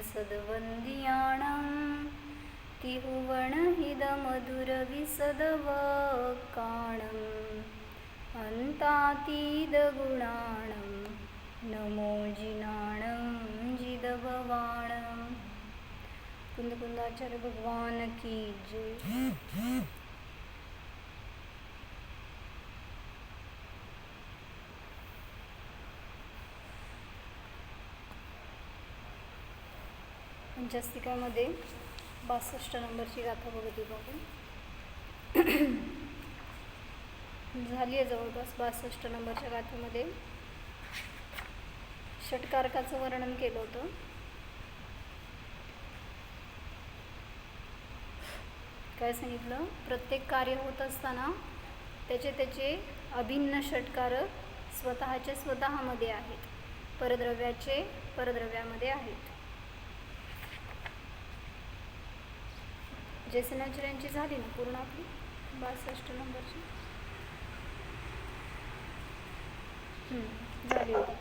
सद्वन्द्याणां तिहुवणहिदमधुरविसदवकाणम् अन्तातीदगुणाणं नमो जिनाणं जिदभवाणं। कुंदकुंदाचार्य भगवान की जय। पंचस्तिकामध्ये 62 नंबरची गाथा बघत आपण झाली आहे जवळपास। 62 नंबरच्या गाथेमध्ये षटकारकाचं वर्णन केलं होतं। काय सांगितलं? प्रत्येक कार्य होत असताना त्याचे अभिन्न षटकारक स्वतःचे स्वतःमध्ये आहेत, परद्रव्याचे परद्रव्यामध्ये आहेत। जयसेनाचार्यांची झाली ना पूर्ण आपली 62 नंबरची झाली होती।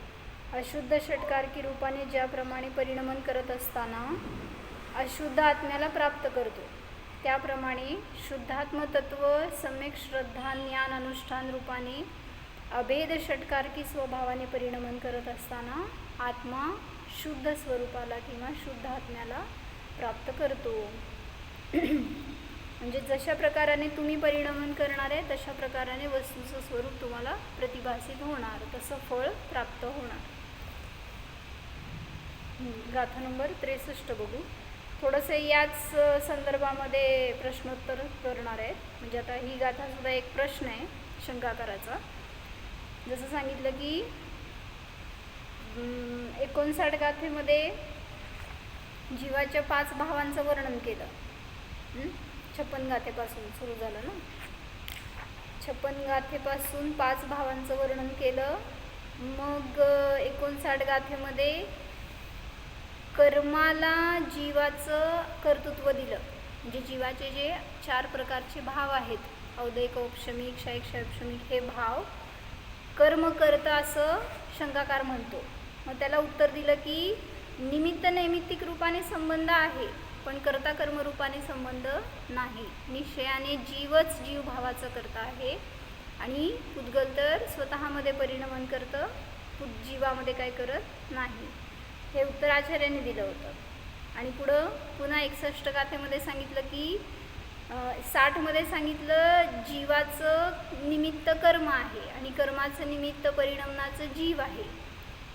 अशुद्ध षटकारकी रूपाने ज्याप्रमाणे परिणमन करत असताना अशुद्ध आत्म्याला प्राप्त करतो, त्याप्रमाणे शुद्धात्म तत्व सम्यक श्रद्धा ज्ञान अनुष्ठान रूपाने अभेद षटकारकी स्वभावाने परिणमन करत असताना आत्मा शुद्ध स्वरूपाला किंवा शुद्ध आत्म्याला प्राप्त करतो। म्हणजे जशा प्रकाराने तुम्ही परिणमन करणार आहे तशा प्रकाराने वस्तूचं स्वरूप तुम्हाला प्रतिभासित होणार, तसं फळ प्राप्त होणार। गाथा नंबर 63 बघू। थोडंसं याच संदर्भामध्ये प्रश्नोत्तर करणार आहे। म्हणजे आता ही गाथा सुद्धा एक प्रश्न आहे शंकाकाराचा। जसं सांगितलं की 59 गाथेमध्ये जीवाच्या 5 भावांचं वर्णन केलं। 56 गाथेपासून सुरू झालं ना। 56 गाथेपासून 5 भावांचं वर्णन केलं। मग 59 गाथेमध्ये कर्माला जीवाचं कर्तृत्व दिलं। म्हणजे जीवाचे जे 4 प्रकारचे भाव आहेत, औदैक, औपशमिक, क्षयिक, क्षयपशमिक, हे भाव कर्म करता असं शंकाकार म्हणतो। मग त्याला उत्तर दिलं की निमित्त नैमित्तिक रूपाने संबंध आहे, पण कर्ता कर्म रूपाने संबंध नाही। निश्चयाने जीवच जीवभावाचा कर्ता आहे आणि पुद्गल तर स्वतःमध्ये परिणमन करतं, जीवामध्ये काय करत नाही। हे उत्तर आचार्यांनी दिलं होतं। आणि पुढं पुन्हा 61 गाथेमध्ये सांगितलं की 60 मध्ये सांगितलं जीवाचं निमित्त कर्म आहे आणि कर्माचं निमित्त परिणमनाचं जीव आहे।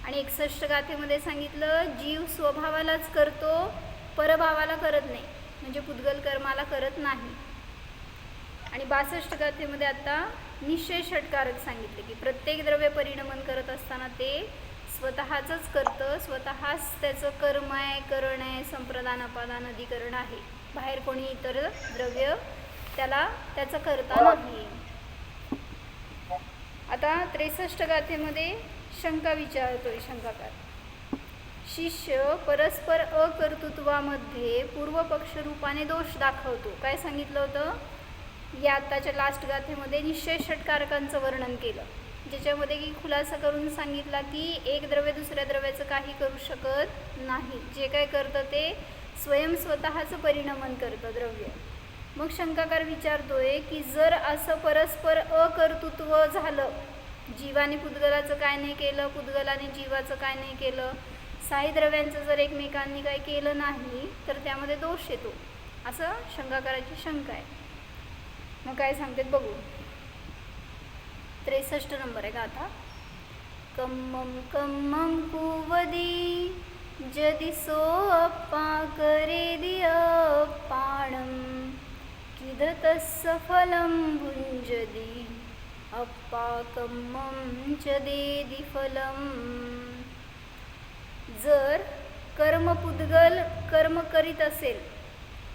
आणि 61 गाथेमध्ये सांगितलं जीव स्वभावालाच करतो, परभावाला करत नाही, म्हणजे पुद्गल कर्माला करत नाही। आणि 62 गाथेमध्ये आता निश्चय षटकारक सांगितले की प्रत्येक द्रव्य परिणमन करत असताना ते स्वतःचंच करतं, स्वतःच त्याचं कर्म आहे, करण आहे, संप्रदान अपादान अधिकरण आहे, बाहेर कोणी इतर द्रव्य त्याला त्याचं करता नाही। आता 63 गाथेमध्ये शंका विचारतोय शंकाकार। शिष्य परस्पर अकर्तृत्वामध्ये पूर्वपक्ष रूपाने दोष दाखवतो। काय सांगितलं होतं? या आत्ताच्या लास्ट गाथेमध्ये निश्चय षटकारकांचं वर्णन केलं, ज्याच्यामध्ये की खुलासा करून सांगितला की एक द्रव्य दुसऱ्या द्रव्याचं काही करू शकत नाही, जे काय करतं ते स्वयं स्वतःचं परिणमन करतं द्रव्य। मग शंकाकार विचारतोय की जर असं परस्पर अकर्तृत्व झालं, जीवाने पुद्गलाचं काय नाही केलं, पुद्गलाने जीवाचं काय नाही केलं, साई द्रव्यांचं जर एकमेकांनी काय केलं नाही तर त्यामध्ये दोष येतो, असं शंकाकाराची शंका आहे। मग काय सांगते बघू। 63 नंबर आहे गाथा। कम्मं कम्मं कुवदी जदि सो अप्पा करेदि अप्पाणं किदतस्य फलं भुञ्जदि अप्पा कम्मं च देदि फलं। जर कर्म पुद्गल कर्म करीत असेल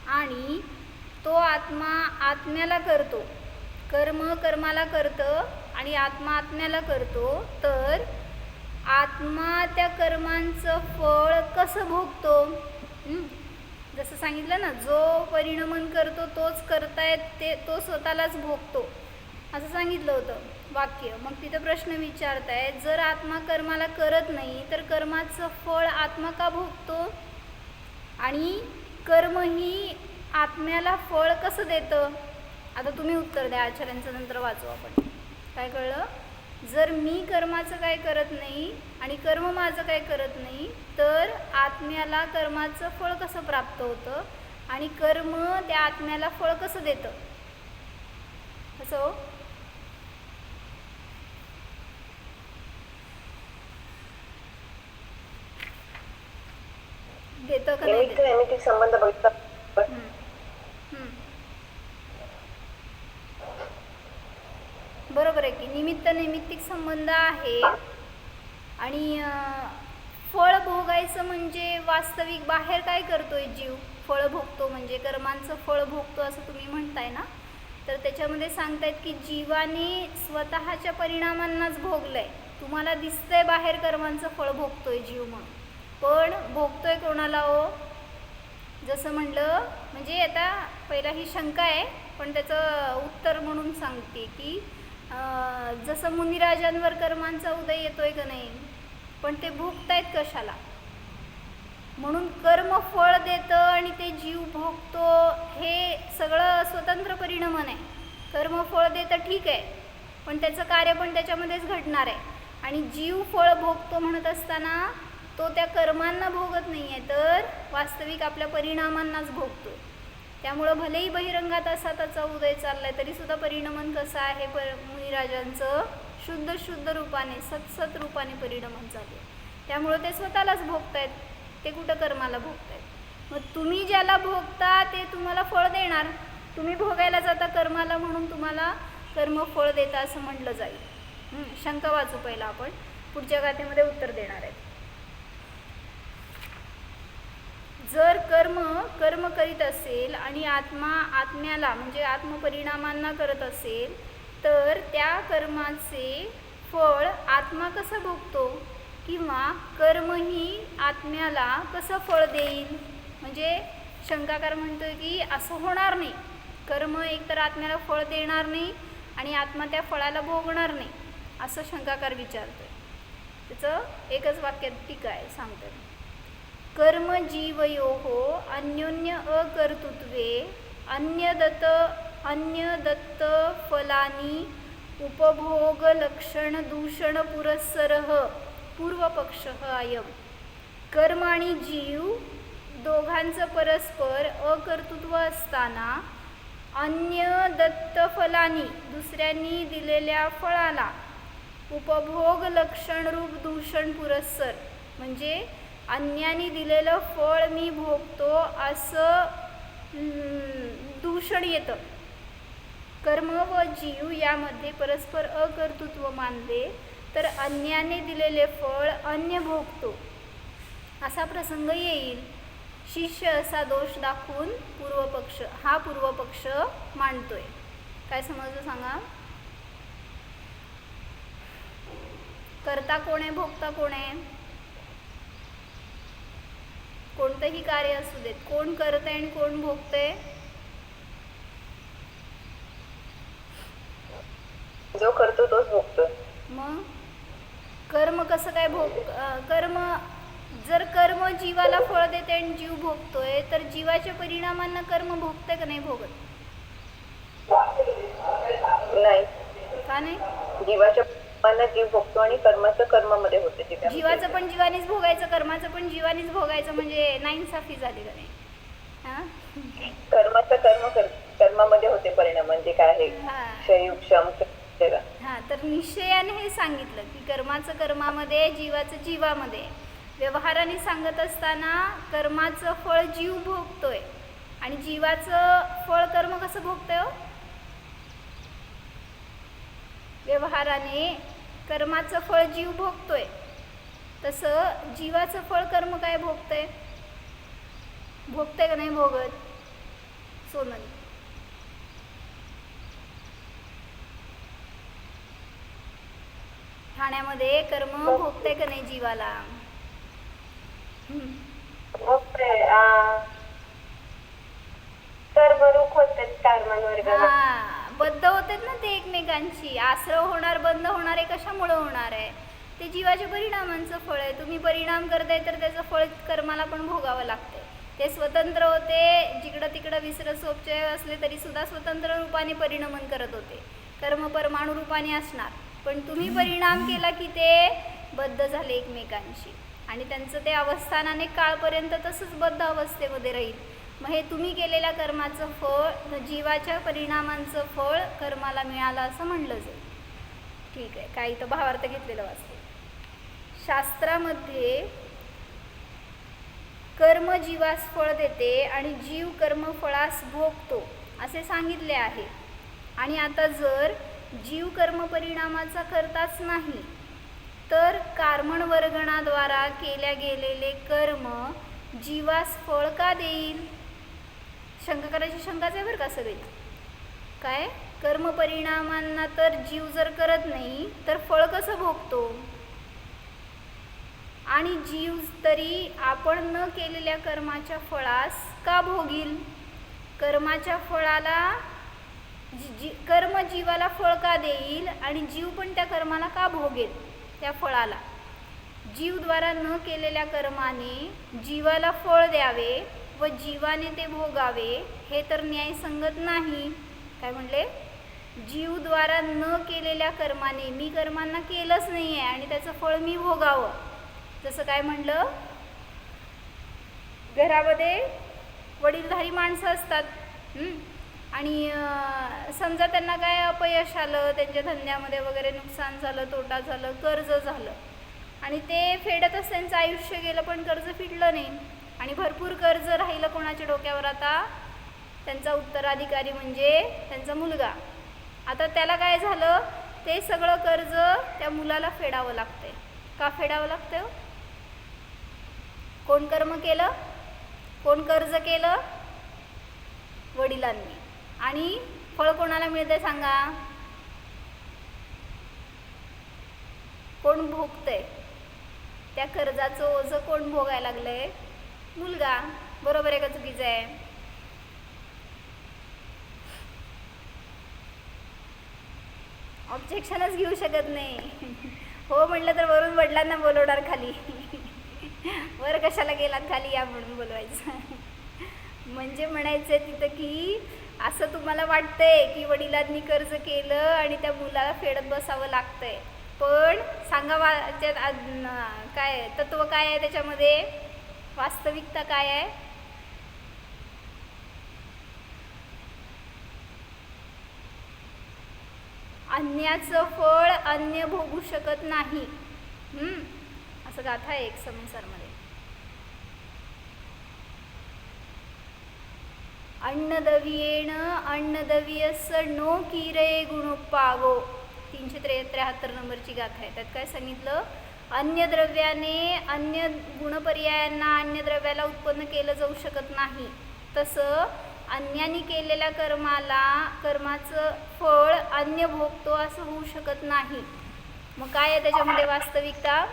आणि तो आत्मा आत्म्याला करतो, कर्म कर्माला करतं आणि आत्मा आत्म्याला करतो, तर आत्मा त्या कर्मांचं फळ कसं भोगतो? जसं सांगितलं ना, जो परिणमन करतो तोच करतायत ते तो स्वतःलाच भोगतो, असं सांगितलं होतं वाक्य। मग तिथं प्रश्न विचारतायत, जर आत्मा कर्माला करत नाही तर कर्माचं फळ आत्मा का भोगतो? आणि कर्म ही आत्म्याला फळ कसं देतं? आता तुम्ही उत्तर द्या, आचार्यांचं नंतर वाचू आपण. काय कळलं? जर मी कर्माचं काय करत नाही आणि कर्म माझं काय करत नाही, तर आत्म्याला कर्माचं फळ कसं प्राप्त होतं आणि कर्म त्या आत्म्याला फळ कसं देतं? कसं देतं का नाही देतं? नैमित्तिक संबंध बघितला. बरोबर आहे की निमित्त नैमित्तिक संबंध आहे. आणि फळ भोगायचं म्हणजे वास्तविक बाहेर काय करतोय जीव? फळ भोगतो म्हणजे कर्मांचं फळ भोगतो असं तुम्ही म्हणताय ना. तर त्याच्यामध्ये सांगतायत की जीवाने स्वतःच्या परिणामांनाच भोगलंय. तुम्हाला दिसतंय बाहेर कर्मांचं फळ भोगतोय जीव म्हणून, पण भोगतोय कोणाला हो? जसं म्हणलं म्हणजे आता पहिला ही शंका आहे, पण त्याचं उत्तर म्हणून सांगते की जसं मुनिराजांवर कर्मांचा उदय येतोय का नाही, पण ते भोगतायत कशाला? म्हणून कर्म फळ देतं आणि ते जीव भोगतो, हे सगळं स्वतंत्र परिणामन आहे. कर्म फळ देतं ठीक आहे, पण त्याचं कार्य पण त्याच्यामध्येच घडणार आहे. आणि जीव फळ भोगतो म्हणत असताना तो त्या कर्मांना भोगत नाही आहे, तर वास्तविक आपल्या परिणामांनाच भोगतो. त्यामुळं भलेही बहिरंगात असा त्याचा उदय चाललाय, तरीसुद्धा परिणमन कसं आहे मुनिराजांचं? शुद्ध रूपाने सत्सत रूपाने परिणमन चालू आहे. त्यामुळं ते स्वतःलाच भोगतायत, ते कुठं कर्माला भोगतायत. मग तुम्ही ज्याला भोगता ते तुम्हाला फळ देणार. तुम्ही भोगायला जाता कर्माला म्हणून तुम्हाला कर्म फळ देता असं म्हटलं जाईल. शंका वाचू पहिला आपण, पुढच्या गाथेमध्ये उत्तर देणार आहेत. जर कर्म करीत असेल आणि आत्म्याला म्हणजे आत्मपरिणामांना करत असेल, तर त्या कर्माचे फळ आत्मा कसं भोगतो किंवा कर्म ही आत्म्याला कसं फळ देईल? म्हणजे शंकाकार म्हणतोय की असं होणार नाही, कर्म एकतर आत्म्याला फळ देणार नाही आणि आत्मा त्या फळाला भोगणार नाही, असं शंकाकार विचारतोय. त्याचं एकच वाक्यात टीका आहे, सांगतोय. कर्म जीवयोः अन्योन्य अकर्तृत्वे अन्यदत्त फलानि उपभोग लक्षण दूषण पुरस्सरः पूर्वपक्षः अयम. कर्म आणि जीव दोघांचं परस्पर अकर्तृत्व असताना अन्य दत्त फलानी दुसऱ्यांनी दिलेल्या फळाला उपभोग लक्षण रूप दूषण पुरस्सर म्हणजे अन्यानी दिलेलं फळ मी भोगतो असं दूषण येतं. कर्म व जीव यामध्ये परस्पर अकर्तृत्व मानले तर अन्याने दिलेले फळ अन्य भोगतो असा प्रसंग येईल. शिष्य असा दोष दाखवून पूर्वपक्ष मांडतोय. काय समजलं सांगा? करता कोण आहे, भोगता कोण आहे? कोणतंही कार्य असू देत, कोण करतंय आणि कोण भोगतंय? जो करतो तोच भोगतो. मग कर्म कसं काय जर कर्म जीवाला फळ देते आणि जीव भोगतोय, तर जीवाच्या परिणामांना कर्म भोगतंय का नाही भोगत? नाही. का नाही? जीवाच्या कर्माला जीव भोगतो आणि कर्माचं कर्मामध्ये होते. जीवाचं पण जीवानीच भोगायचं, कर्माचं पण जीवानीच भोगायचं, म्हणजे नाइंसाफी झाली का नाही? कर्माचं कर्मामध्ये होते परिणाम, म्हणजे काय आहे क्षय क्षम. तर निश्चयाने हे सांगितलं की कर्माचं कर्मामध्ये, जीवाचं जीवामध्ये. व्यवहाराने सांगत असताना कर्माचं फळ जीव भोगतोय आणि जीवाचं फळ कर्म कसं भोगतोय हो? व्यवहाराने कर्माचं फळ जीव भोगतोय, तसं जीवाचं फळ कर्म काय भोगतंय? भोगतंय का नाही भोगत? सोनली, ठाण्यामध्ये कर्म भोगतंय का नाही जीवाला? बद्ध होतात ना ते एकमेकांशी. आश्रव होणार, बंद होणार आहे. कशामुळे होणार आहे? ते जीवाच्या परिणामांचं फळ आहे. तुम्ही परिणाम करताय तर त्याचं फळ कर्माला पण भोगावं लागतंय. ते स्वतंत्र होते, जिकडं तिकडं विसरसोपचे असले तरी सुद्धा स्वतंत्र रूपाने परिणमन करत होते, कर्म परमाणू रूपाने असणार. पण तुम्ही परिणाम केला की ते बद्ध झाले एकमेकांशी आणि त्यांचं ते अवस्थान अनेक काळपर्यंत तसंच बद्ध अवस्थेमध्ये राहील. मग हे तुम्ही केलेल्या कर्माचं फळ, जीवाच्या परिणामांचं फळ कर्माला मिळालं असं म्हणलं जाईल. ठीक आहे, काही तर भावार्थ घेतलेलं वाचते. शास्त्रामध्ये कर्म जीवास फळ देते आणि जीव कर्मफळास भोगतो असे सांगितले आहे. आणि आता जर जीव कर्म परिणामाचा करताच नाही तर कार्मण वर्गणाद्वारा केल्या गेलेले कर्म जीवास फळ का देईल? शंका करायची, शंकाच आहे बरं का सगळी. काय कर्म परिणामांना तर जीव जर करत नाही तर फळ कसं भोगतो? आणि जीव तरी आपण न केलेल्या कर्माच्या फळास का भोगील? कर्माच्या फळाला कर्म जीवाला फळ का देईल आणि जीव पण त्या कर्माला का भोगेल? त्या फळाला जीवद्वारा न केलेल्या कर्माने जीवाला फळ द्यावे व जीवाने ते भोगावे हे तर न्यायसंगत नाही. काय म्हणले? जीवद्वारा न केलेल्या कर्माने, मी कर्मांना केलंच नाही आहे आणि त्याचं फळ मी भोगावं. जसं काय म्हणलं, घरामध्ये वडीलधारी माणसं असतात आणि समजा त्यांना काय अपयश आलं, त्यांच्या धंद्यामध्ये वगैरे नुकसान झालं, तोटा झालं, कर्ज झालं आणि ते फेडतच त्यांचं आयुष्य गेलं पण कर्ज फिटलं नाही आणि भरपूर कर्ज राहिलं कोणाच्या डोक्यावर? आता त्यांचा उत्तराधिकारी म्हणजे त्यांचा मुलगा. आता त्याला काय झालं, ते सगळं कर्ज त्या मुलाला फेडावं लागतंय. का फेडावं लागतंय? कोण कर्म केलं? कोण कर्ज केलं? वडिलांनी. आणि फळ कोणाला मिळतंय सांगा? कोण भोगतंय? त्या कर्जाचं ओझं कोण भोगायला लागलंय? मुलगा. बरोबर आहे का चुकीचं आहे? ऑब्जेक्शनच घेऊ शकत नाही. हो म्हटलं तर वरून वडिलांना बोलवणार खाली. वर कशाला गेलात, खाली या म्हणून बोलवायचं. म्हणजे म्हणायचं तिथं की असं तुम्हाला वाटतंय की वडिलांनी कर्ज केलं आणि त्या मुलाला फेडत बसावं लागतंय, पण सांगा काय तत्व काय आहे त्याच्यामध्ये? वास्तविकता काय आहे? अन्याचं फळ अन्य भोगू शकत नाही. असं गाथा आहे एक संसारमध्ये. अन्नदवियेण अन्नदवियस नो किरे गुणोपागो, 373 नंबरची गाथा आहे. त्यात काय सांगितलं? अन्य द्रव्याने अन्य गुणपर्यायांना अन्य द्रव्याला उत्पन्न केलं जाऊ शकत नाही, तसं अन्यानी केलेल्या कर्माचं फळ अन्य भोगतो असं होऊ शकत नाही. मग काय आहे त्याच्यामध्ये वास्तविकता?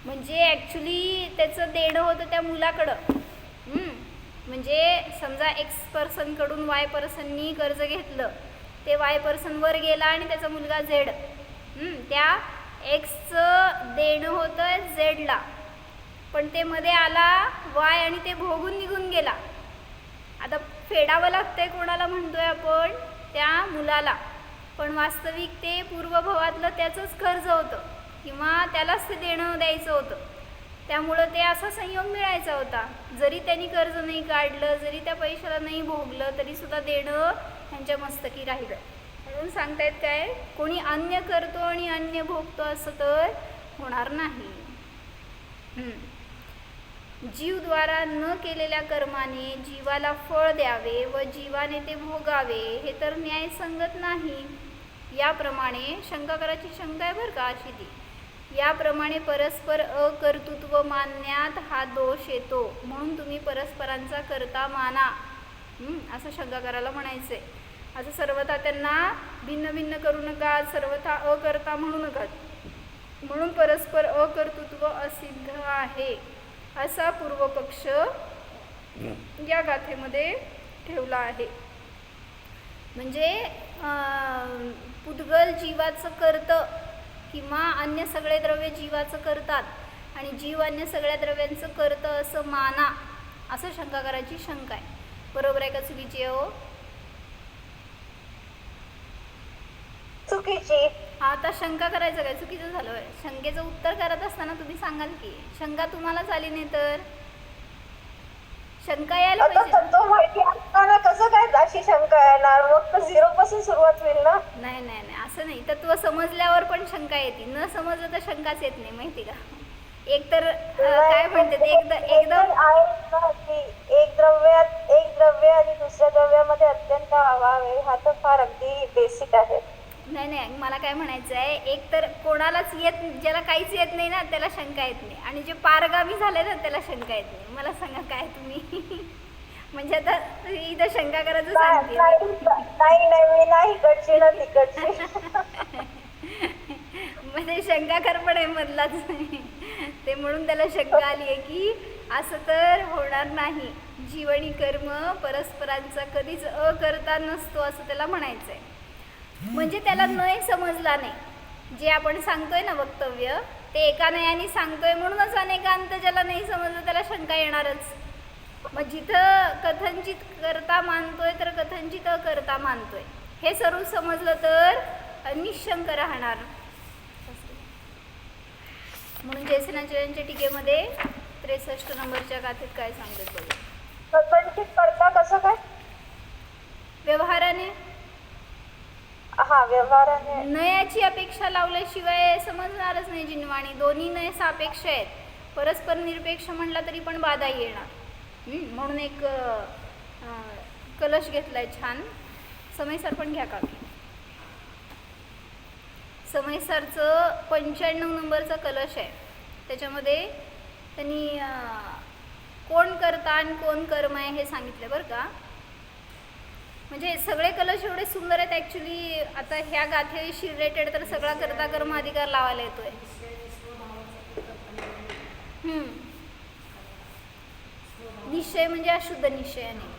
म्हणजे ॲक्च्युली त्याचं देणं होतं त्या मुलाकडं. म्हणजे समजा एक्स पर्सनकडून वाय पर्सननी कर्ज घेतलं, ते वाय पर्सन वर गेला आणि त्याचा मुलगा झेड, त्या एक्सचं देणं होतं झेडला, पण ते मध्ये आला वाय आणि ते भोगून निघून गेला. आता फेडावं लागतंय कोणाला म्हणतोय आपण? त्या मुलाला. पण वास्तविक ते पूर्वभवातलं त्याचंच कर्ज होतं किंवा त्यालाच ते देणं द्यायचं होतं, त्यामुळं ते असा संयोग मिळायचा होता. जरी त्यांनी कर्ज नाही काढलं, जरी त्या पैशाला नाही भोगलं, तरी सुद्धा देणं त्यांच्या मस्तकी राहिलं. म्हणून सांगतायत काय, कोणी अन्य करतो आणि अन्य भोगतो असं तर होणार नाही. जीवद्वारा न केलेल्या कर्माने जीवाला फळ द्यावे व जीवाने ते भोगावे हे तर न्यायसंगत नाही. याप्रमाणे शंका करायची, शंका आहे बरं का अशी ती, याप्रमाणे परस्पर अकर्तृत्व मानण्यात हा दोष येतो, म्हणून तुम्ही परस्परांचा कर्ता माना, असं शंका करायला म्हणायचंय. असं सर्वथा त्यांना भिन्न भिन्न करू नका, सर्वथा अकर्ता म्हणू नका, म्हणून परस्पर अकर्तृत्व असिद्ध आहे असा पूर्वपक्ष या गाथेमध्ये ठेवला आहे. म्हणजे पुद्गल जीवाचं करतं किंवा अन्य सगळे द्रव्य जीवाचं करतात आणि जीव अन्य सगळ्या द्रव्यांचं करतं असं माना, असं शंका करायची शंका आहे. बरोबर आहे का चुकीची आहे हो? चुकीची. आता शंका करायचं काय चुकीचं झालं होय? शंकेचं उत्तर करत असताना तुम्ही सांगाल की शंका तुम्हालाच आली नाही तर शंका यायला आता पाहिजे. तत्व माहिती असताना कसं काय अशी शंका येणार? मग तर 0 पासून सुरुवात होईल ना. नाही नाही नाही, असं नाही. तत्व समजल्यावर पण शंका येते, न समजलं तर शंकाच येत नाही, माहिती का? एक तर काय म्हणतात एकदम आहे ना की एक द्रव्य आणि दुसऱ्या द्रव्यामध्ये अत्यंत अभाव आहे, हा तर फार अगदी बेसिक आहे. नाही नाही, मला काय म्हणायचं आहे, एक तर कोणालाच ज्याला काहीच येत नाही ना त्याला शंका येत नाही, आणि जे पारगामी झाले ना त्याला शंका येत नाही. मला सांगा काय तुम्ही म्हणजे आता इथं शंका करायचं सांगते. नाही मी नाही इकडची ना तिकडची. म्हणजे शंकाकर पण आहे मधलाच ते, म्हणून त्याला शंका आली आहे की असं तर होणार नाही. जीवनी कर्म परस्परांचा कधीच अकर्ता नसतो असं त्याला म्हणायचं आहे. म्हणजे त्याला नाही समजला नाही जे आपण सांगतोय ना वक्तव्य, ते एका नयाने सांगतोय म्हणूनच अनेकांत ज्याला नाही समजलं त्याला शंका येणारच. मग जिथं कथनचित करता मानतोय तर कथनचित अकर्ता मानतोय, हे सर्व समजलं तर निशंक राहणार. म्हणून जयसेनाचार्यांच्या टीकेमध्ये 63 नंबरच्या गाथेत काय सांगतात बघा. कथनचित करता कसं काय? व्यवहाराने, हा व्यवहाराने. नयाची अपेक्षा लावल्याशिवाय समजणारच नाही जिनवाणी. दोन्ही नय सापेक्ष आहेत, परस्पर निरपेक्ष म्हटला तरी पण बाधा येणार. म्हणून एक कलश घेतलाय छान. समयसर पण घ्या का? समयसरचं 95 नंबरचा कलश आहे. त्याच्यामध्ये त्यांनी कोण कर्ता आणि कोण कर्म आहे हे सांगितलं बरं का. म्हणजे सगळे कलश एवढे सुंदर आहेत ॲक्च्युली. आता ह्या गाथेशी रिलेटेड तर सगळा कर्ता कर्म अधिकार लावायला येतोय. निश्चय म्हणजे अशुद्ध निश्चयाने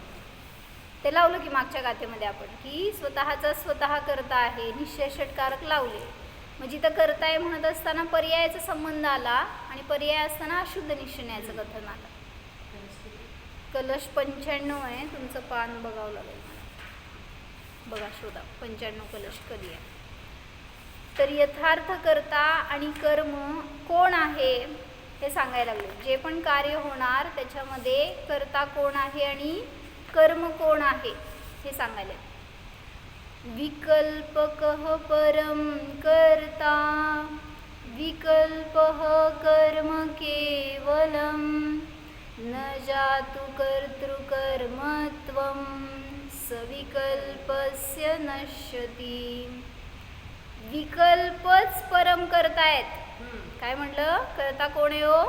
ते लावलं की मागच्या गाथेमध्ये आपण की स्वतःचा स्वतः करता आहे, निश्चय षटकारक लावले. मग जिथं करता आहे म्हणत असताना पर्यायाचा संबंध आला आणि पर्याय असताना अशुद्ध निश्चयाचं कथन आलं. कलश 95 आहे, तुमचं पान बघावं लागेल मला. बघा शोधा 95 कलश कधी आहे. तर यथार्थ करता आणि कर्म कोण आहे हे सांगायला लागले. जे पण कार्य होणार त्याच्यामध्ये कर्ता कोण आहे आणि कर्म कोण आहे हे सांगायला. विकल्पकः परम कर्ता विकल्पः कर्म केवलम न जातु कर्तृकर्मत्वं सविकल्पस्य नश्यति. विकल्पच परम करतायत. काय म्हटलं? करता कोण आहे हो?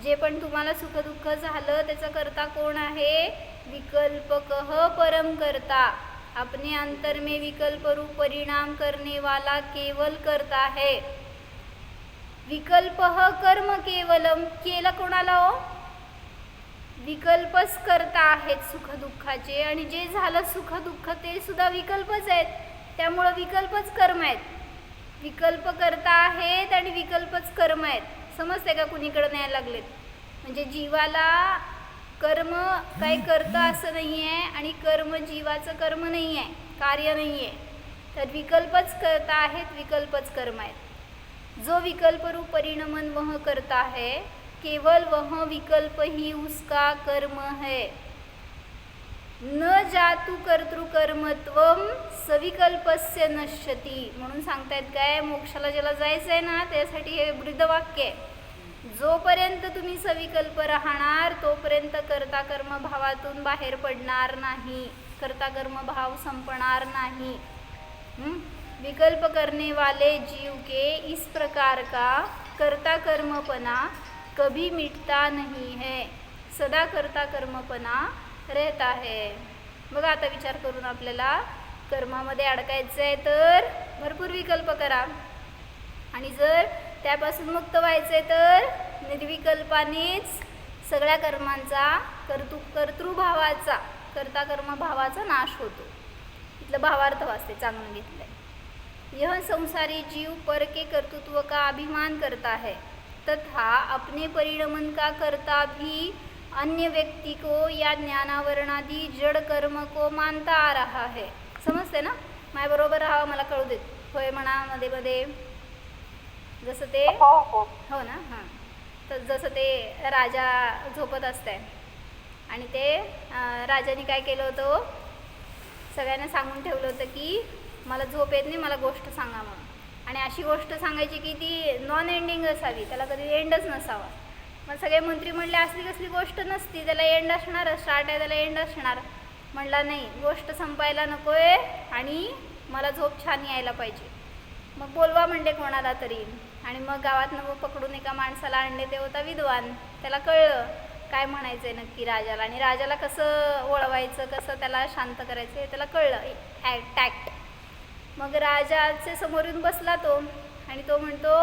जे पण तुम्हाला सुखदुःख झालं त्याचा करता कोण आहे? विकल्पकः परम करता. अपने अंतर में विकल्प रूप परिणाम करने वाला केवल करता है. विकल्पः कर्म केवलम. केलं कोणाला हो? विकल्पच करता आहेत सुखदुःखाचे, आणि जे झालं सुखदुःख ते सुद्धा विकल्पच आहेत. त्यामुळं विकल्पच कर्म आहेत. विकल्प करता आहेत आणि विकल्पच कर्म आहेत. समजते का? कुणीकडे न्यायला लागलेत. म्हणजे जीवाला कर्म काही करतं असं नाही आहे आणि कर्म जीवाचं कर्म नाही आहे, कार्य नाही आहे. तर विकल्पच करता आहेत, विकल्पच कर्म आहेत. जो विकल्प रूप परिणमन वह करता है केवल वह विकल्प ही उसका कर्म है. न जातु कर्तृकर्मत्वम सविकल्पस्य नश्यति. म्हणून सांगतायत काय? मोक्षाला ज्याला जायचं आहे ना त्यासाठी हे ब्रीदवाक्य आहे. जोपर्यंत तुम्ही सविकल्प राहणार तोपर्यंत कर्ता कर्म भावातून बाहेर पडणार नाही, कर्ता कर्म भाव संपणार नाही. विकल्प करने वाले जीव के इस प्रकार का कर्ता कर्मपना कभी मिटता नहीं है, सदा कर्ता कर्मपना रहता है. बघा आता विचार करून आपल्याला कर्मामध्ये अडकायचं आहे तर भरपूर विकल्प करा, आणि जर त्यापासून मुक्त व्हायचं आहे तर निर्विकल्पानेच सगळ्या कर्मांचा कर्तृभावाचा कर्ता कर्मभावाचा नाश होतो. इथलं भावार्थ वाचते चांगलं घेतलंय. यह संसारी जीव पर के कर्तृत्व का अभिमान करता है तथा अपने परिणमन का करता भी अन्य व्यक्ति को या ज्ञानावरणादी जड़ कर्म को मानता आ रहा है. समजते ना? माझ्या बरोबर राहा, मला कळू देत. होय म्हणा मध्ये मध्ये. जसं ते हो ना. हां, तर जसं ते राजा झोपत असते आणि ते राजाने काय केलं होतं, सगळ्यांना सांगून ठेवलं होतं की मला झोप येत नाही, मला गोष्ट सांगा म्हणून. आणि अशी गोष्ट सांगायची की ती नॉन एंडिंग असावी, त्याला कधी एंडच नसावा. मग सगळे मंत्री म्हणले असली कसली गोष्ट नसती, त्याला एंड असणार, स्टार्ट आहे त्याला एंड असणार. म्हणला नाही, गोष्ट संपायला नको आहे आणि मला झोप छान यायला पाहिजे. मग बोलवा म्हणले कोणाला तरी. आणि मग गावातनं पकडून एका माणसाला आणले, ते होता विद्वान. त्याला कळलं काय म्हणायचं आहे नक्की राजाला, आणि राजाला कसं वळवायचं, कसं त्याला शांत करायचं हे त्याला कळलं. टॅक्ट. मग राजाचे समोर येऊन बसला तो आणि तो म्हणतो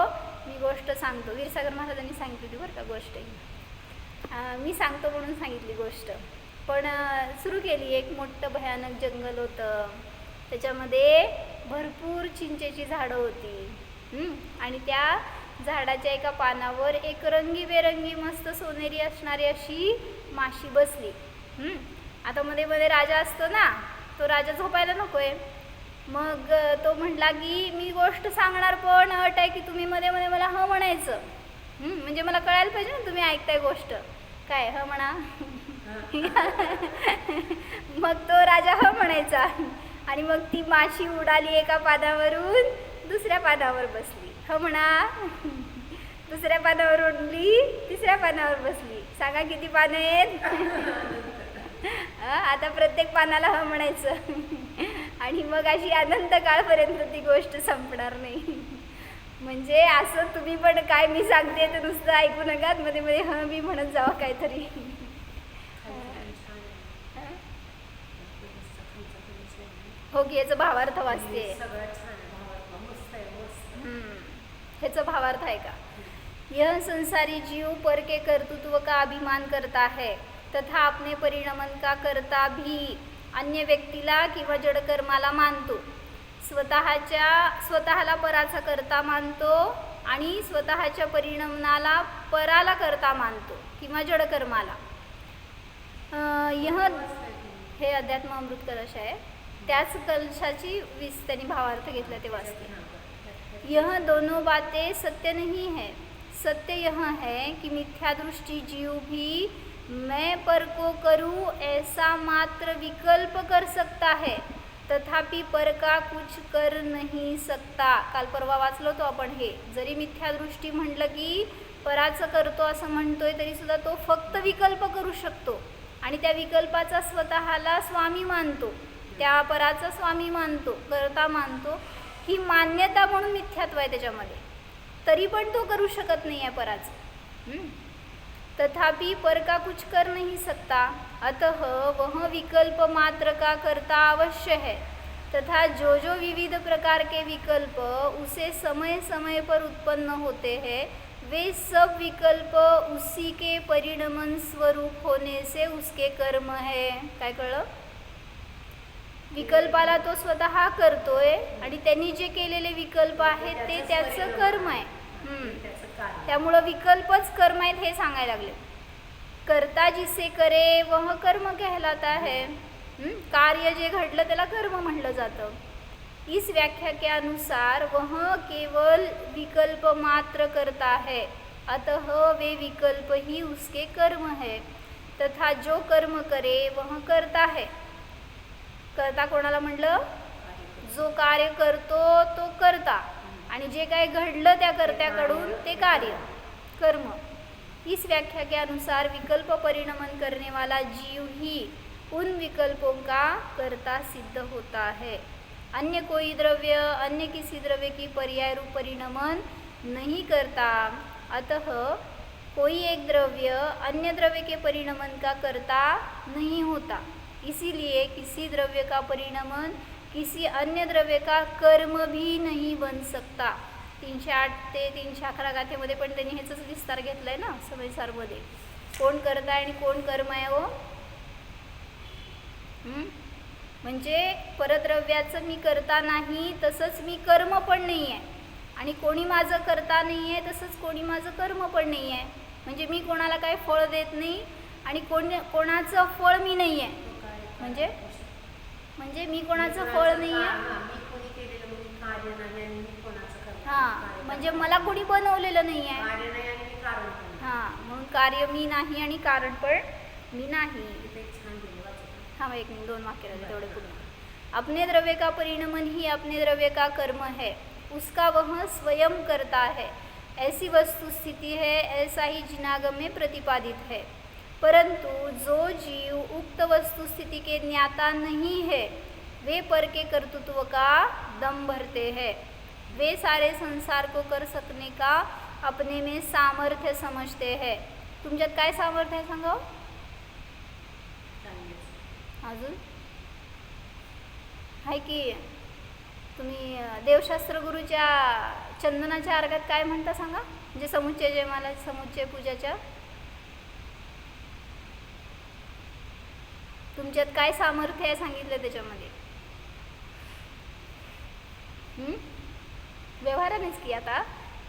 मी गोष्ट सांगतो. वीरसागर महाराजांनी सांगितली होती बरं का गोष्ट ही. मी सांगतो म्हणून सांगितली गोष्ट. पण सुरू केली. एक मोठं भयानक जंगल होतं, त्याच्यामध्ये भरपूर चिंचेची झाडं होती. आणि त्या झाडाच्या एका पानावर एक रंगीबेरंगी मस्त सोनेरी असणारी अशी माशी बसली. आता मध्ये मध्ये राजा असतो ना, तो राजा झोपायला नको आहे. मग तो म्हटला की मी गोष्ट सांगणार, पण अट आहे की तुम्ही मध्ये मध्ये मला ह म्हणायचं. म्हणजे मला कळायला पाहिजे ना तुम्ही ऐकताय गोष्ट. काय ह म्हणा. मग तो राजा ह म्हणायचा आणि मग ती माशी उडाली एका पानावरून दुसऱ्या पानावर बसली. ह म्हणा. दुसऱ्या पानावर उडली, तिसऱ्या पानावर बसली. सांगा किती पानं आहेत? आता प्रत्येक पानाला ह म्हणायचं आणि मग अशी अनंत काळपर्यंत ती गोष्ट संपणार नाही. म्हणजे असं तुम्ही पण काय मी सांगते तर नुसतं ऐकू नका, मध्ये मध्ये ह मी म्हणत जावा काहीतरी. हो की याचं भावार्थ वाचते. ह्याचं भावार्थ आहे का? यह संसारी जीव पर के कर्तृत्व का अभिमान करता है तथा अपने परिणमन का करता भी अन्य व्यक्तीला किंवा जडकर्माला मानतो. स्वतःला पराचा करता मानतो आणि स्वतःच्या परिणमनाला पराला करता मानतो किंवा जडकर्माला. हे अध्यात्म अमृत कलश आहे, त्याच कलशाची त्यांनी भावार्थ घेतला ते वाचते. यह दोनों बातें सत्य नहीं है. सत्य यह है कि मिथ्या दृष्टि जीव भी मैं पर को करूँ ऐसा मात्र विकल्प कर सकता है, तथापि पर का कुछ कर नहीं सकता. काल परवा वाचलो तो आपण हे. जरी मिथ्या दृष्टी म्हटलं की पराचं करतो असं म्हणतोय, तरी सुद्धा तो फक्त विकल्प करू शकतो आणि त्या विकल्पाचा स्वतःला स्वामी मानतो, त्या पराचा स्वामी मानतो, करता मानतो. ही मान्यता म्हणून मिथ्यात्व आहे त्याच्यामध्ये. तरी पण तो करू शकत नाही आहे पराचं. तथापि पर का कुछ कर नहीं सकता, अतः वह विकल्प मात्र का करता अवश्य है. तथा जो जो विविध प्रकार के विकल्प उसे समय समय पर उत्पन्न होते हैं, वे सब विकल्प उसी के परिणमन स्वरूप होने से उसके कर्म है. काय कळलं? विकल्पाला तो स्वतः करतोय आणि त्यांनी जे केलेले विकल्प आहेत ते त्याचं कर्म आहे. त्यामुळं विकल्पच कर्म आहेत हे सांगायला लागले. कर्ता जिसे करे वह कर्म कहलाता है. कार्य जे घडलं त्याला कर्म म्हणलं जातं. इस व्याख्या के अनुसार वह केवल विकल्प मात्र करता है, अतः वे विकल्प ही उसके कर्म है. तथा जो कर्म करे वह करता है. करता कोणाला म्हणलं? जो कार्य करतो तो करता, आणि जे काय घडलं त्या कर्त्याकडून ते कार्य कर्म. इस व्याख्या के अनुसार विकल्प परिणमन करने वाला जीव ही उन विकल्पों का कर्ता सिद्ध होता है. अन्य कोई द्रव्य अन्य किसी द्रव्य की पर्याय रूप परिणमन नहीं करता, अतः कोई एक द्रव्य अन्य द्रव्य के परिणमन का कर्ता नहीं होता. इसीलिए किसी द्रव्य का परिणमन किसी अन्य द्रव्य का कर्म भी नहीं बन सकता. 308 ते 311 गाथेमध्ये पण त्यांनी ह्याचाच विस्तार घेतला आहे ना समयसारमध्ये. कोण करता आणि कोण कर्म आहे हो. म्हणजे परद्रव्याचं मी करता नाही, तसंच मी कर्म पण नाही आहे. आणि कोणी माझं करता नाही आहे, तसंच कोणी माझं कर्म पण नाही आहे. म्हणजे मी कोणाला काही फळ देत नाही आणि कोणाचं फळ मी नाही आहे. म्हणजे म्हणजे मी कोणाचं फळ नाही आहे. हां, म्हणजे मला कोणी बनवलेलं नाही आहे. हां, म्हणून कार्य मी नाही आणि कारण पण मी नाही. हाँ, एक मिनट, 2 वाक्य रहे थोड़े पूर्ण. अपने द्रव्य का परिणमन ही अपने द्रव्य का कर्म है, उसका वह स्वयं करता है. ऐसी वस्तु स्थिति है, ऐसा ही जिनागम में प्रतिपादित है. परंतु जो जीव उक्त वस्तु स्थिति के ज्ञाता नहीं है, वे पर के कर्तृत्व का दम भरते हैं. वे सारे संसार को कर सकने का अपने में सामर्थ्य समझते हैं. तुमच्यात काय सामर्थ्य आहे सांगा. अजून आहे की तुम्ही देवशास्त्र गुरुच्या चंदनाच्या अर्घात काय म्हणता सांगा. म्हणजे समुच्चय जयमाला, समुच्चय पूजाच्या तुमच्यात काय सामर्थ्य आहे सांगितलं त्याच्यामध्ये. व्यवहारानेच की आता,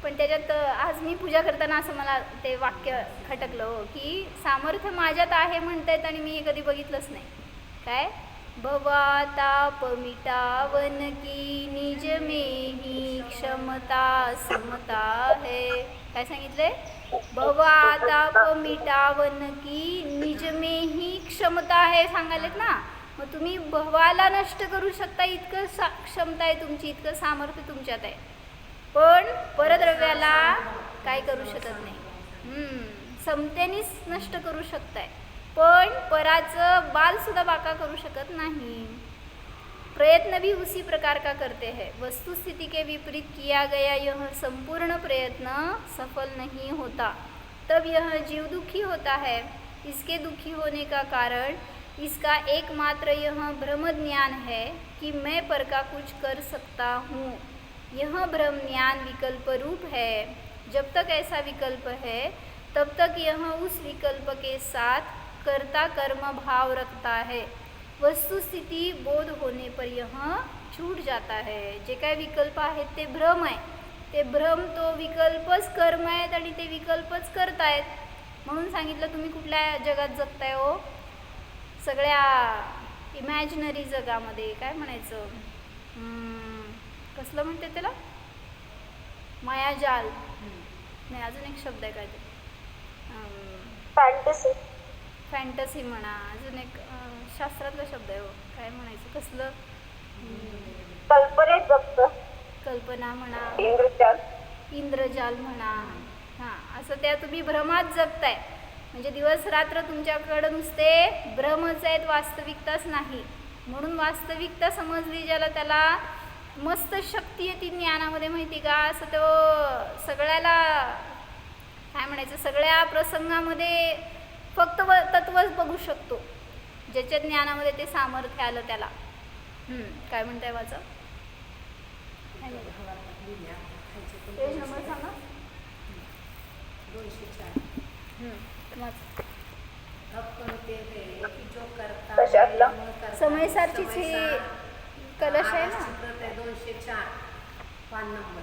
पण त्याच्यात आज मी पूजा करताना असं मला ते वाक्य खटकलं हो, की सामर्थ्य माझ्यात आहे म्हणतायत आणि मी हे कधी बघितलंच नाही. काय भवाताप मिटावन की निज में ही क्षमता समता है. काय सांगितले. भवाताप मिटावन की निज में ही क्षमता आहे सांगायलेत ना. मग तुम्ही भवाला नष्ट करू शकता इतकं क्षमता आहे तुमची, इतकं सामर्थ्य तुमच्यात आहे. पण परद्रव्याला काय करू शकत नाही. समतेनेच नष्ट करू शकताय, पण पराचं बालसुद्धा बाका करू शकत नहीं. प्रयत्न भी उसी प्रकार का करते हैं. वस्तुस्थिति के विपरीत किया गया यह संपूर्ण प्रयत्न सफल नहीं होता, तब यह जीव दुखी होता है. इसके दुखी होने का कारण इसका एकमात्र यह भ्रम ज्ञान है कि मैं पर का कुछ कर सकता हूँ. यह भ्रम ज्ञान विकल्प रूप है. जब तक ऐसा विकल्प है, तब तक यह उस विकल्प के साथ कर्ता कर्म भाव रखता है. वस्तुस्थिती बोध होने पर यह छूट जाता है. जे काय विकल्प आहेत ते भ्रम आहे. ते भ्रम तो विकल्पच कर्म आहेत आणि ते विकल्पच करतायत. म्हणून सांगितलं तुम्ही कुठल्या जगात जगताय हो. सगळ्या इमॅजिनरी जगामध्ये काय म्हणायचं, कसलं म्हणते त्याला, मायाजाल नाही, अजून एक शब्द आहे काय ते, फॅन्टसी. फॅन्टसी म्हणा, अजून एक शास्त्रातला शब्द आहे हो, काय म्हणायचं, कसलं, कल्पनेत जगत, कल्पना म्हणा, इंद्रजाल, इंद्रजाल म्हणा. हां, असं त्या तुम्ही भ्रमात जगताय. म्हणजे दिवस रात्र तुमच्याकडं नुसते भ्रमच आहेत, वास्तविकताच नाही. म्हणून वास्तविकता समजली ज्याला त्याला मस्त शक्ती आहे ती ज्ञानामध्ये, माहिती का. असं तो सगळ्याला काय म्हणायचं, सगळ्या प्रसंगामध्ये फक्त तत्वच बघू शकतो. ज्याच्या ज्ञानामध्ये ते सामर्थ्य आलं त्याला. काय म्हणताय वाचा, पेज नंबर सांगा. 204. कशातला? समयसारचीच ही कलश आहे ना. 204 पान नंबर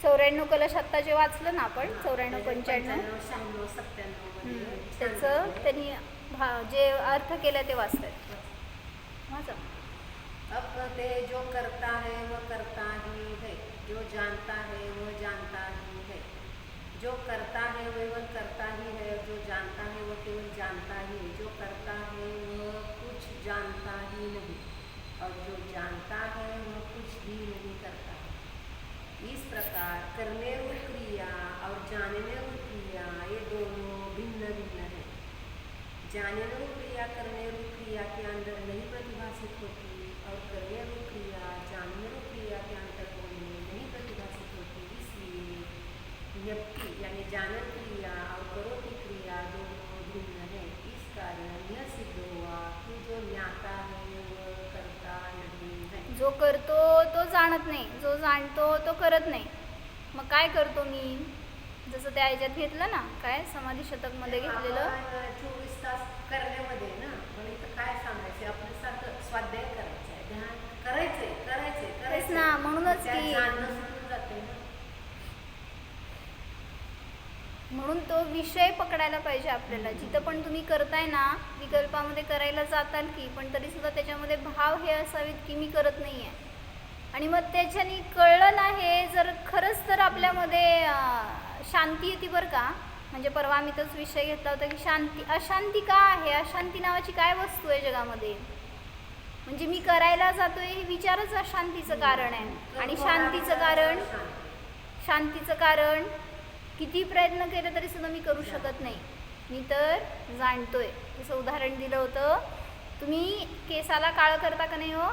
94 कलश आत्ता जे वाचलं ना आपण, 94 95 96 97 त्याचं त्यांनी जे अर्थ केलं ते वाचतात. वाचा. अब कहते जो करता है वह करता ही है, जो जानता है वह जानता ही है. जो करता है वह करता ही है, जो जानता है वह केवल जानता ही है. जो करता है वह कुछ जानता ही नहीं, और जो जानता है वह कुछ भी नहीं करता है. इस प्रकार करने रूप क्रिया और जानने रूप क्रिया ये दोनों भिन्न भिन्न है. जानने रूप क्रिया करने रूप क्रिया के अंदर नहीं प्रतिभाषित होती, और करने रूप क्रिया जानने रूप क्रिया के अंतर्गत नहीं प्रतिभाषित होती. इसलिए व्यक्ति यानी जानन क्रिया और करोति क्रिया दोनों भिन्न है. इस कारण यह सिद्ध हुआ कि जो ज्ञाता है वह करता नहीं है. जो करतो तो जाणत नाही, जो जाणतो तो करत नाही. मग काय करतो मी, जसं त्या ह्याच्यात घेतलं ना, काय समाधी शतकमध्ये घेतलेलं, 24 तास करण्यामध्ये ना, पण इथं काय सांगायचं, आपलं सारखं स्वाध्याय करायचं आहे, ध्यान करायचंय करायचंय तेच करायचंय ना. म्हणूनच त्या की जाणणं सुटून जाते ना. म्हणून तो विषय पकडायला पाहिजे आपल्याला. जिथं पण तुम्ही करताय ना, विकल्पामध्ये करायला जाताल की, पण तरीसुद्धा त्याच्यामध्ये भाव हे असावेत की मी करत नाही आहे. आणि मग त्याच्याने कळलं ना, हे जर खरंच तर आपल्यामध्ये शांती येते बरं का. म्हणजे परवा आम्ही तोच विषय घेतला होता की शांती, अशांती का आहे, अशांती नावाची काय वस्तू आहे जगामध्ये. म्हणजे मी करायला जातोय हे विचारच अशांतीचं कारण आहे. आणि शांतीचं कारण किती प्रयत्न केले तरी सुद्धा मी करू शकत नाही. मी तर जाणतोय. जसं उदाहरण दिलं होतं, तुम्ही केसाला काळं करता का नाही हो,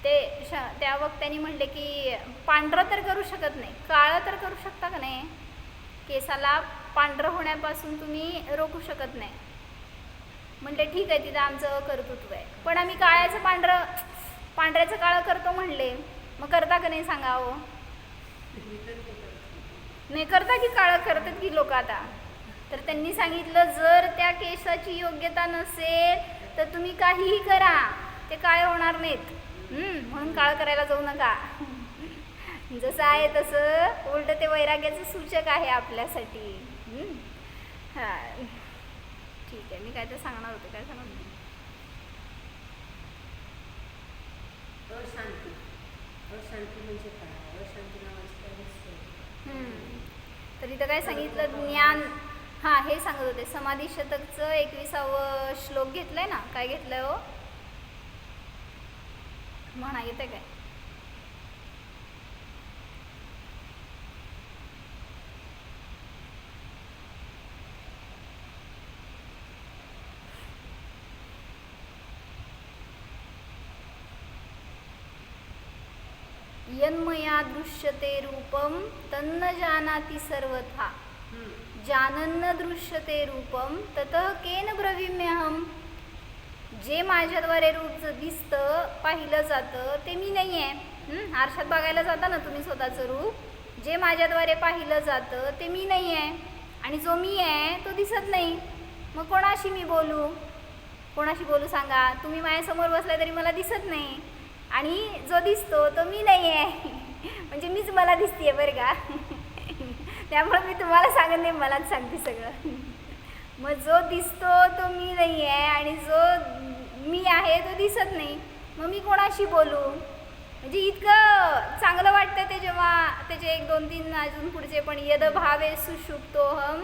ते त्या वक्त्यांनी म्हणले की पांढरं तर करू शकत नाही, काळं तर करू शकता का नाही. केसाला पांढरं होण्यापासून तुम्ही रोखू शकत नाही. म्हणले ठीक आहे, तिथं आमचं कर्तृत्व आहे. पण आम्ही पांढऱ्याचं काळं करतो म्हणले, मग करता का नाही सांगा हो. नाही करता की काळं करतात की लोक आता. तर त्यांनी सांगितलं जर त्या केसाची योग्यता नसेल तर तुम्ही काहीही करा, ते काळे होणार नाहीत. म्हणून काळं करायला जाऊ नका. जसं आहे तसं उलट ते वैराग्याचं सूचक आहे आपल्यासाठी. हां ठीक आहे. मी काय तर सांगणार होते, काय सांगणार होते. अशांती म्हणजे काय, अशांती नावाची काय वस्तू. तर इथं काय सांगितलं, ज्ञान. हां हे सांगत होते, समाधी शतकचं 21वा श्लोक घेतलंय ना. काय घेतलंय हो, म्हणा येते काय. यन्मया दृश्यते रूपम तन्न जानाति सर्वथा जानन्न दृश्यते रूपम ततः केन ब्रवीम्यहम. जे माझ्याद्वारे रूप दिसतं, पाहिलं जातं, ते मी नाही आहे. आरशात बघायला जाता ना तुम्ही स्वतःचं रूप, जे माझ्याद्वारे पाहिलं जातं ते मी नाही आहे. आणि जो मी आहे तो दिसत नाही. मग कोणाशी मी बोलू, कोणाशी बोलू सांगा. तुम्ही माझ्यासमोर बसलाय तरी मला दिसत नाही. आणि जो दिसतो तो मी नाही आहे. म्हणजे मीच मला दिसते बरं का. त्यामुळे मी तुम्हाला सांगत नाही, मलाच सांगते सगळं. मग जो दिसतो तो मी नाही आहे आणि जो मी आहे तो दिसत नाही. मग मी कोणाशी बोलू. म्हणजे इतकं चांगलं वाटतं ते जेव्हा त्याचे 1 2 3 अजून पुढचे पण, यद भावे सुषुप्तोहम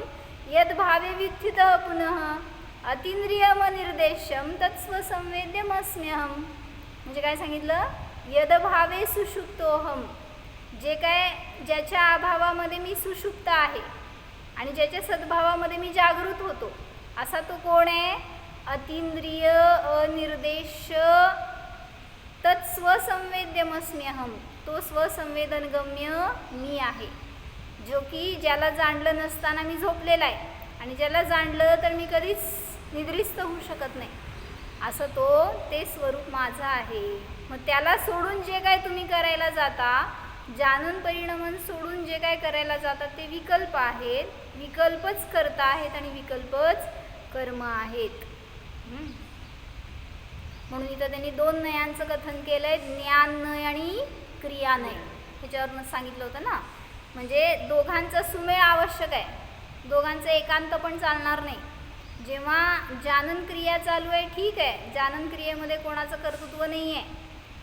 यद भावे व्युत्थितः पुनः अतींद्रियम निर्देशम तत्स्वसंवेद्यमस्म्यहम. म्हणजे काय सांगितलं, यद भावे सुषुप्तोहम, जे काय ज्याच्या अभावामध्ये मी सुषुप्त आहे आणि ज्याच्या सद्भावामध्ये मी जागृत होतो, असा तो कोण आहे. अतींद्रिय अनिर्देश तत्स्वसंवेद्यमस्म्यहम, तो स्वसंवेदनगम्य मी आहे. जो की ज्याला जाणलं नसताना मी झोपलेला आहे आणि ज्याला जाणलं तर मी कधीच निद्रिस्त होऊ शकत नाही, असं ते स्वरूप माझं आहे. मग त्याला सोडून जे काय तुम्ही करायला जाता, जानन परिणमन सोडून जे काय करायला जातात ते विकल्प आहेत. विकल्पच कर्ता आहेत आणि विकल्पच कर्म आहेत. म्हणून इथं त्यांनी 2 नयांचं कथन केलंय, ज्ञान नय आणि क्रिया नय. ह्याच्यावरनं सांगितलं होतं ना. म्हणजे दोघांचं सुमेळ आवश्यक आहे, दोघांचं एकांत पण चालणार नाही. जेव्हा जानन क्रिया चालू आहे ठीक आहे, जानन क्रियेमध्ये कोणाचं कर्तृत्व नाही आहे.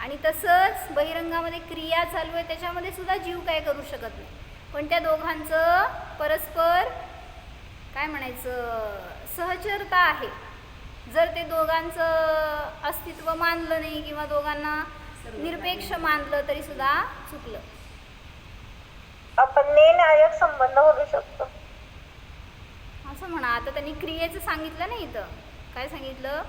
आणि तसंच बहिरंगामध्ये क्रिया चालू आहे, त्याच्यामध्ये सुद्धा जीव काय करू शकत नाही. पण त्या दोघांचं परस्पर काय म्हणायचं, सहचरता आहे. जर ते दोघांचं अस्तित्व मानलं नाही किंवा दोघांना निरपेक्ष मानलं तरी सुद्धा चुकलं. आपण निर्णायक संबंध बोलू शकतो असं म्हणा. आता त्यांनी क्रियेचं सांगितलं नाही, इथं काय सांगितलं,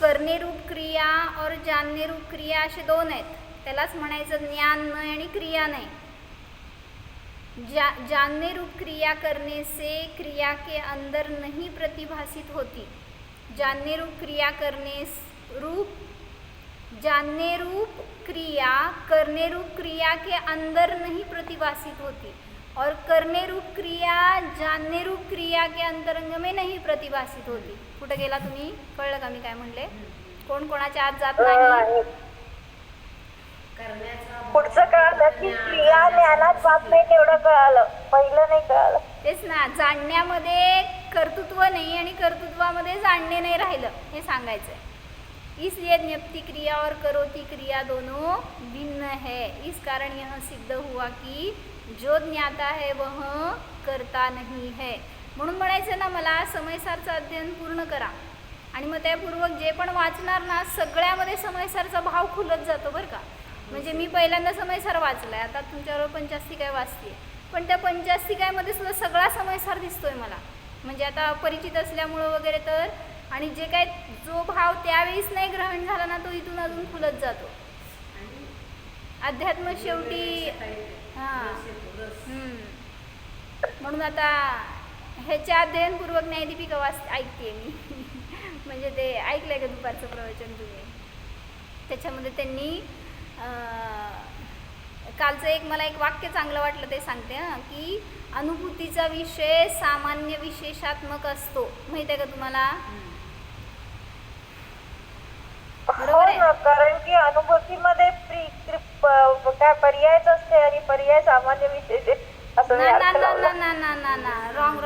करणे रूप क्रिया और जानने रूप क्रिया असे 2 आहेत. त्यालाच म्हणायचं ज्ञान नय आणि क्रिया नाही. जानने रूप क्रिया करने से क्रिया के अंदर नहीं प्रतिभासित होती. जानने रूप क्रिया करने जानने रूप क्रिया करने रूप क्रिया के अंदर नहीं प्रतिभासित होती और करने रूप क्रिया जानने रूप क्रिया के अंतरंग में नहीं प्रतिभासित होती. कुठं गेला तुम्ही, कळलं का मी काय म्हणले. कोण कोणाच्या आत जात नाही. करण्याचा पुढचं कळालं की क्रिया ज्ञानात बाप नाही तेवढं कळालं, पहिलं नाही कळालं. तेच ना, जाणण्यामध्ये कर्तृत्व नाही आणि कर्तृत्वामध्ये जाणणे नाही राहिलं, हे सांगायचं आहे. इसलिए ज्ञप्ति क्रिया और करोति क्रिया दोनों भिन्न है. इस कारण यह सिद्ध हुआ कि जो ज्ञाता है वह करता नहीं है. म्हणून म्हणायचं ना, मला समयसारचं अध्ययन पूर्ण करा आणि मग त्यापूर्वक जे पण वाचणार ना, सगळ्यामध्ये समयसारचा भाव खुलत जातो बरं का. म्हणजे मी पहिल्यांदा समयसार वाचलाय, आता तुमच्याबरोबर पंचास्तिकाय वाचते, पण त्या पंचास्तिकायमध्ये सुद्धा सगळा समयसार दिसतोय मला, म्हणजे आता परिचित असल्यामुळं वगैरे. तर आणि जे काय जो भाव त्यावेळेस नाही ग्रहण झाला ना, तो इथून अजून खुलत जातो. अध्यात्म शेवटी हां. म्हणून आता ह्याच्या अध्ययनपूर्वक न्यायदीपिका ऐकते मी. म्हणजे ते ऐकलंय का दुपारचं प्रवचन तुम्ही? त्याच्यामध्ये त्यांनी कालचं मला एक वाक्य चांगलं वाटलं, ते सांगते हां, की अनुभूतीचा विषय सामान्य विशेषात्मक असतो. माहिती आहे का तुम्हाला? हो ना, कारण की अनुभूतीमध्ये काय पर्यायच असते आणि पर्याय सामान्य विशेष आहे असं मी अर्थ लावला. ना रॉंग.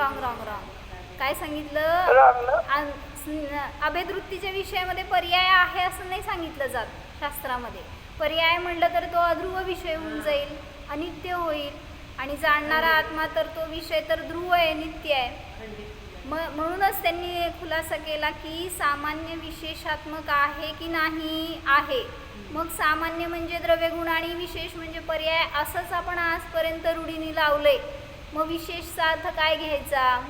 काय सांगितलं? Wrong ना? अभेदवृत्तीच्या विषयामध्ये पर्याय आहे असं नाही सांगितलं जात शास्त्रामध्ये. पर्याय म्हणलं तर तो अध्रुव विषय होऊन जाईल, अनित्य होईल, आणि जाणणारा आत्मा तर तो विषय तर ध्रुव आहे, नित्य आहे. म्हणूनच त्यांनी खुलासा केला की सामान्य विशेषात्मक आहे की नाही आहे. मग सामान्य म्हणजे द्रव्यगुण आणि विशेष म्हणजे पर्याय, असंच आपण आजपर्यंत रूढीने लावलंय. मग विशेषचा अर्थ काय घ्यायचा,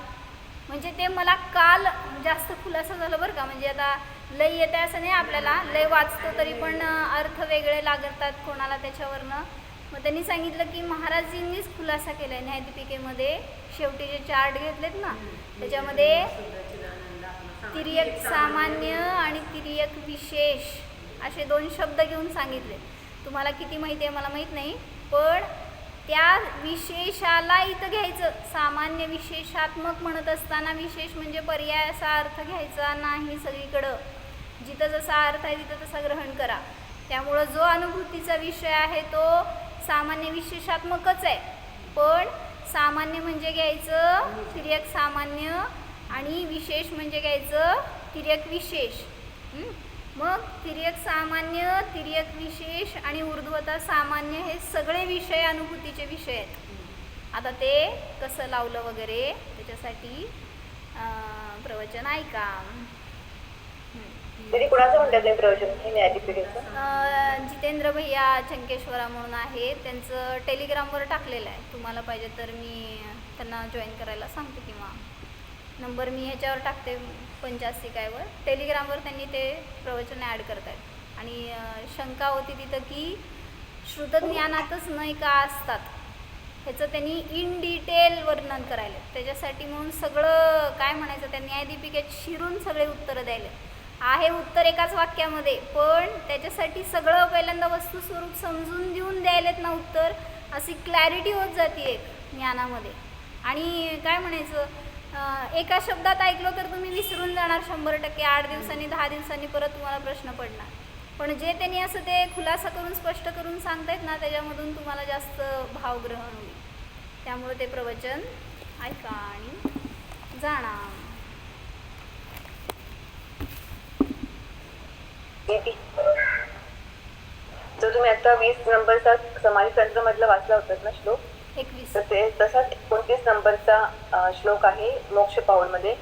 म्हणजे ते मला काल जास्त खुलासा झालं बरं का. म्हणजे आता लय येते असं नाही, आपल्याला लय वाचतो तरी पण अर्थ वेगळे लागतात कोणाला त्याच्यावरनं. मग त्यांनी सांगितलं की महाराजींनीच खुलासा केला आहे न्यायदीपिकेमध्ये. शेवटी जे चार्ट घेतलेत ना, त्याच्यामध्ये तिर्यक सामान्य आणि तिर्यक विशेष असे 2 शब्द घेऊन सांगितले. तुम्हाला किती माहिती आहे मला माहीत नाही, पण त्या विशेषाला इथं घ्यायचं. सामान्य विशेषात्मक म्हणत असताना विशेष म्हणजे पर्याय असा अर्थ घ्यायचा नाही सगळीकडं. जिथं जसा अर्थ आहे तिथं तसा ग्रहण करा. त्यामुळं जो अनुभूतीचा विषय आहे तो सामान्य विशेषात्मकच आहे, पण सामान्य म्हणजे घ्यायचं तिर्यक सामान्य आणि विशेष म्हणजे घ्यायचं तिर्यक विशेष. मग तिर्यक सामान्य, तिर्यक विशेष आणि ऊर्ध्वता सामान्य हे सगळे विषय अनुभूतीचे विषय आहेत. आता ते कसं लावलं वगैरे त्याच्यासाठी प्रवचन ऐका. तरी कुणाचं म्हणतात नाही प्रवचन हे न्यायदीपिकेचं? जितेंद्र भैया चंकेश्वरा म्हणून आहे, त्यांचं टेलिग्रामवर टाकलेलं आहे. तुम्हाला पाहिजे तर मी त्यांना जॉईन करायला सांगते, किंवा नंबर मी ह्याच्यावर टाकते पंचास्तिकायवर. टेलिग्रामवर त्यांनी ते प्रवचन ॲड करत आहेत. आणि शंका होती तिथं की श्रुतज्ञानातच नाही का असतात, ह्याचं त्यांनी इन डिटेल वर्णन करायला. त्याच्यासाठी म्हणून सगळं काय म्हणायचं, त्या न्यायदीपिकेत शिरून सगळे उत्तरं द्यायला आहे. उत्तर एकाच वाक्यामध्ये, पण त्याच्यासाठी सगळं पहिल्यांदा वस्तुस्वरूप समजून देऊन द्यायलेत ना उत्तर, अशी क्लॅरिटी होत जाते एक ज्ञानामध्ये. आणि काय म्हणायचं, एका शब्दात ऐकलं तर तुम्ही विसरून जाणार 100%. 8 दिवसांनी 10 दिवसांनी परत तुम्हाला प्रश्न पडणार. पण जे त्यांनी असं ते खुलासा करून स्पष्ट करून सांगतायत ना, त्याच्यामधून तुम्हाला जास्त भावग्रहण होईल. त्यामुळे ते प्रवचन ऐका आणि जाणा. जो तुम्ही आता 20 नंबरचा समाधी तंत्र मधला वाचला होतात ना श्लोक, 21. तर ते तसाच 29 नंबरचा श्लोक आहे मोक्ष पाऊल मध्ये.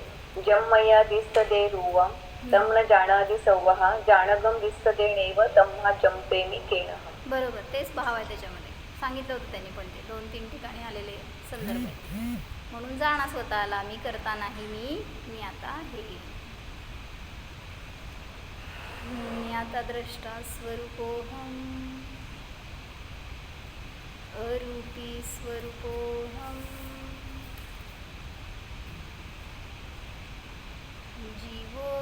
जम्मया दिसते रुवम तम न जाणादी सव्वहा जानगम दिसते नैव तम्हा जंपेमी केन. बरोबर, तेच भाव आहे त्याच्यामध्ये. सांगितलं होतं त्यांनी, पण ते 2-3 ठिकाणी आलेले संदर्भ आहेत. म्हणून जाणा स्वतःला, मी करता नाही, मी आता हे. मी आता द्रष्टा स्वरूपोहम अरूपी स्वरूपोहम जीवो